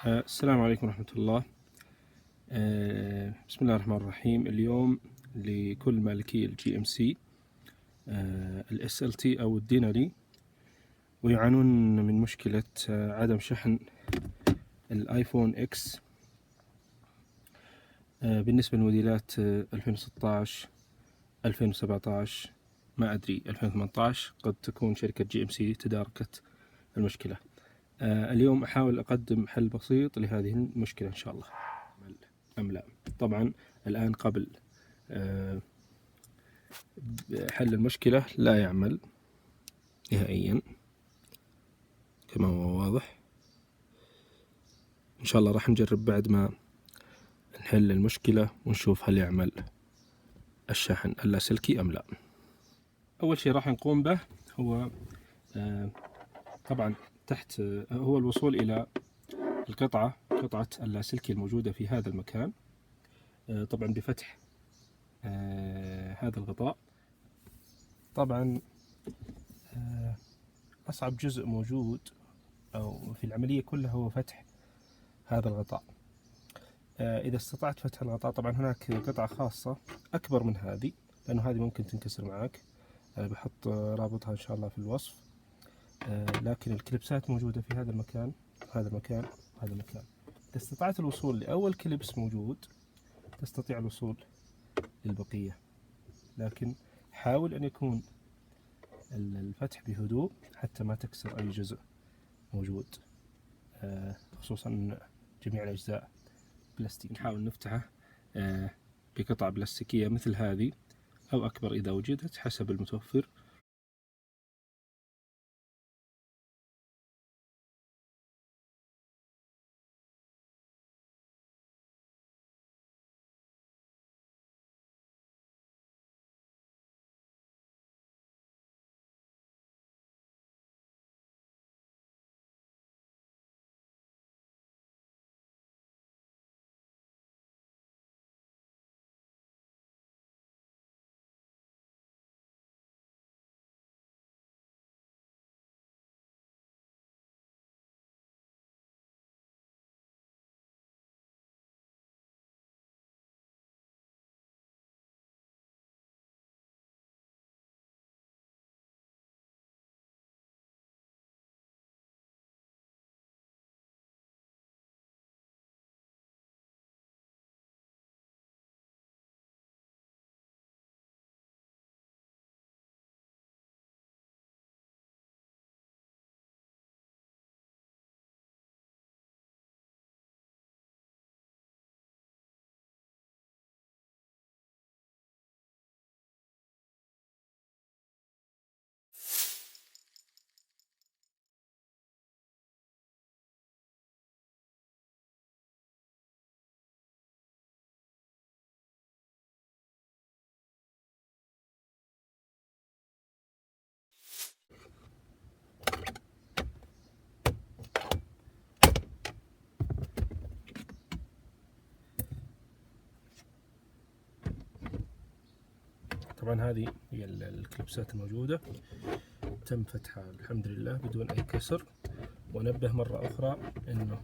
السلام عليكم ورحمة الله. بسم الله الرحمن الرحيم. اليوم لكل مالكي الجي ام سي الاس ال تي او الديناري، ويعانون من مشكلة عدم شحن الايفون اكس بالنسبة لموديلات 2016 2017، ما ادري 2018 قد تكون شركة جي ام سي تداركت المشكلة. اليوم احاول اقدم حل بسيط لهذه المشكلة ان شاء الله أم لا. طبعا الآن قبل حل المشكلة لا يعمل نهائيا كما هو واضح. إن شاء الله راح نجرب بعد ما نحل المشكلة ونشوف هل يعمل الشاحن اللاسلكي أم لا. أول شيء راح نقوم به هو طبعا تحت هو الوصول إلى قطعة اللاسلكي الموجودة في هذا المكان، طبعا بفتح هذا الغطاء. طبعا أصعب جزء موجود أو في العملية كلها هو فتح هذا الغطاء. إذا استطعت فتح الغطاء، طبعا هناك قطعة خاصة أكبر من هذه لأنه هذه ممكن تنكسر معك. بحط رابطها إن شاء الله في الوصف. لكن الكليبسات موجودة في هذا المكان وهذا المكان وهذا المكان. إذا استطعت الوصول لأول كليبس موجود تستطيع الوصول للبقية، لكن حاول أن يكون الفتح بهدوء حتى ما تكسر أي جزء موجود، خصوصا جميع الأجزاء بلاستيك. نحاول نفتحه بقطعة بلاستيكية مثل هذه أو أكبر إذا وجدت حسب المتوفر. طبعا هذه هي الكليبسات الموجودة، تم فتحها الحمد لله بدون أي كسر. وأنبه مرة أخرى أنه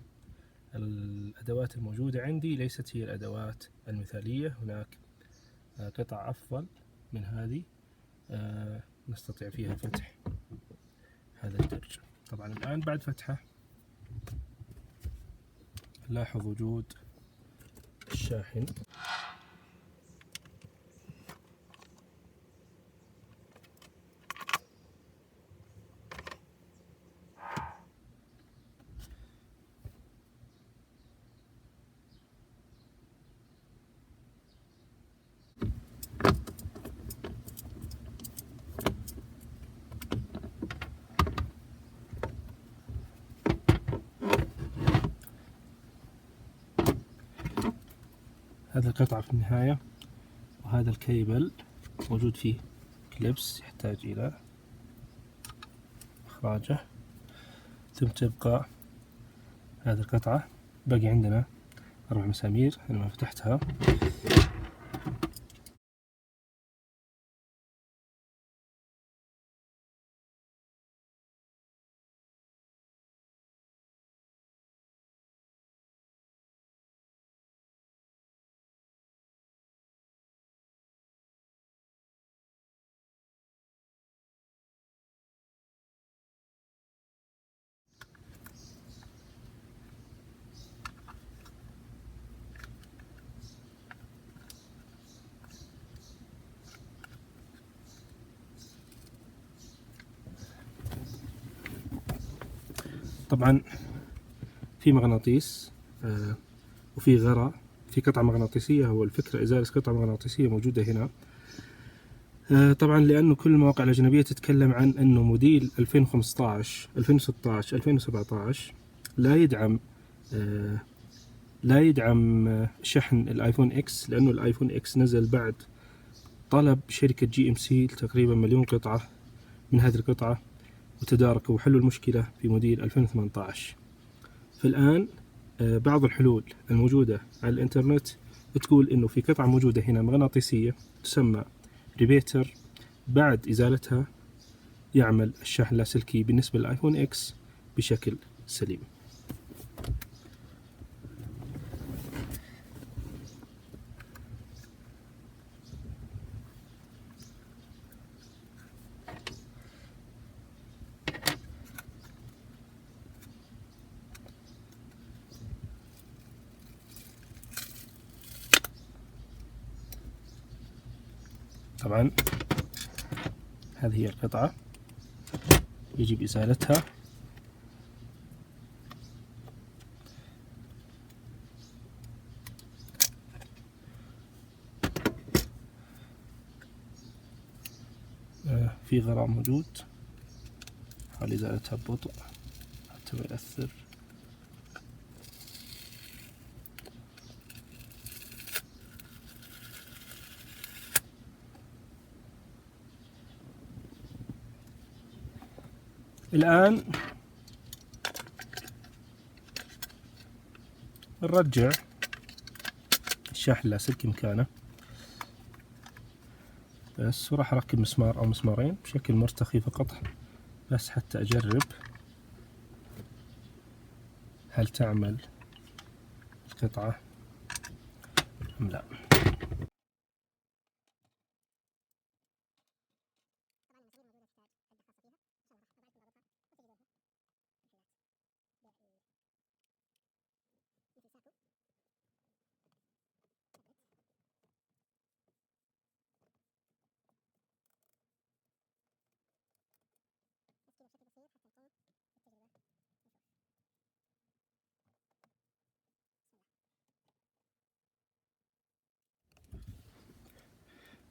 الأدوات الموجودة عندي ليست هي الأدوات المثالية، هناك قطع أفضل من هذه نستطيع فيها فتح هذا الدرج. طبعا الآن بعد فتحه لاحظ وجود الشاحن. هذه القطعة في النهاية، وهذا الكيبل موجود فيه كليبس يحتاج إلى إخراجه، ثم تبقى هذه القطعة. باقي عندنا 4 مسامير لما فتحتها. طبعا في مغناطيس وفي غرة، في قطعة مغناطيسية. هو الفكرة إزالة قطعة مغناطيسية موجودة هنا. طبعا لأنه كل المواقع الأجنبية تتكلم عن أنه موديل 2015 2016 2017 لا يدعم شحن الايفون اكس، لأنه الايفون اكس نزل بعد طلب شركة GMC تقريبا 1,000,000 قطعة من هذه القطعة، وتداركوا وحلوا المشكلة في موديل 2018. فالآن بعض الحلول الموجودة على الإنترنت تقول إنه في قطعة موجودة هنا مغناطيسية تسمى ريبيتر، بعد إزالتها يعمل الشاحن اللاسلكي بالنسبة للآيفون إكس بشكل سليم. طبعا هذه هي القطعة، يجب إزالتها. في غرام موجود، حاول إزالتها ببطء حتى ما يأثر. الآن نرجع الشاحن اللاسلكي مكانه بس، وراح أركب مسمار أو مسمارين بشكل مرتخي فقط، بس حتى أجرب هل تعمل القطعة أم لا.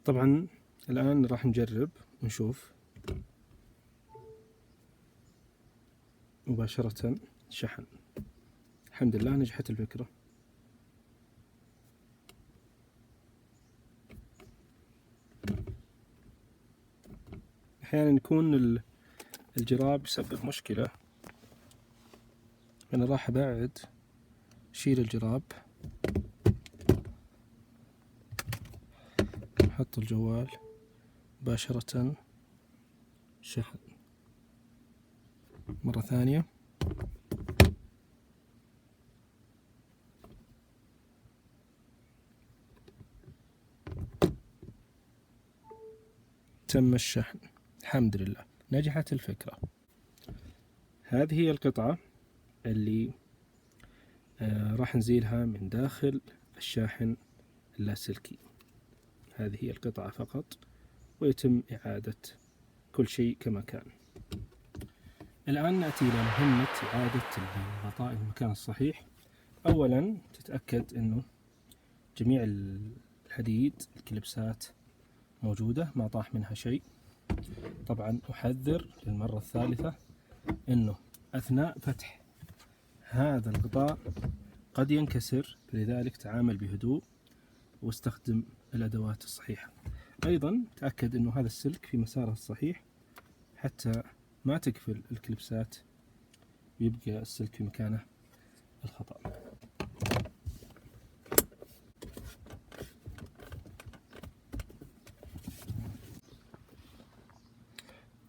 طبعا الآن راح نجرب ونشوف مباشرة شحن. الحمد لله نجحت الفكرة. أحيانا يكون الجراب يسبب مشكلة، أنا راح أبعد شيل الجراب، أحط الجوال مباشرة شحن مرة ثانية. تم الشحن الحمد لله، نجحت الفكرة. هذه هي القطعة اللي راح نزيلها من داخل الشاحن اللاسلكي. هذه هي القطعة فقط، ويتم إعادة كل شيء كما كان. الآن نأتي إلى مهمة إعادة الغطاء إلى المكان الصحيح. أولا تتأكد أنه جميع الحديد الكليبسات موجودة ما طاح منها شيء. طبعا أحذر للمرة الثالثة أنه أثناء فتح هذا الغطاء قد ينكسر، فلذلك تعامل بهدوء واستخدم الأدوات الصحيحة. أيضا تأكد أنه هذا السلك في مساره الصحيح حتى ما تقفل الكليبسات ويبقى السلك في مكانه الخطأ.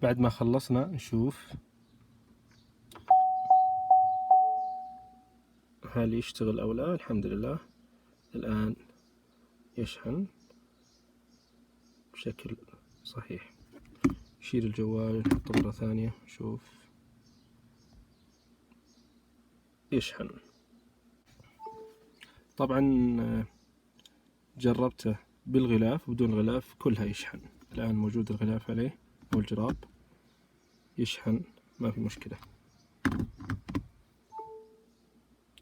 بعد ما خلصنا نشوف هل يشتغل أو لا. الحمد لله الآن يشحن بشكل صحيح. نشيل الجوال نحطه مرة ثانية نشوف يشحن. طبعا جربته بالغلاف وبدون غلاف كلها يشحن. الآن موجود الغلاف عليه أو الجراب، يشحن ما في مشكلة.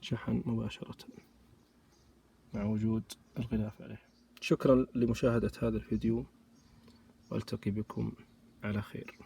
شحن مباشرة مع وجود الغلاف عليه. شكرا لمشاهدة هذا الفيديو، والتقي بكم على خير.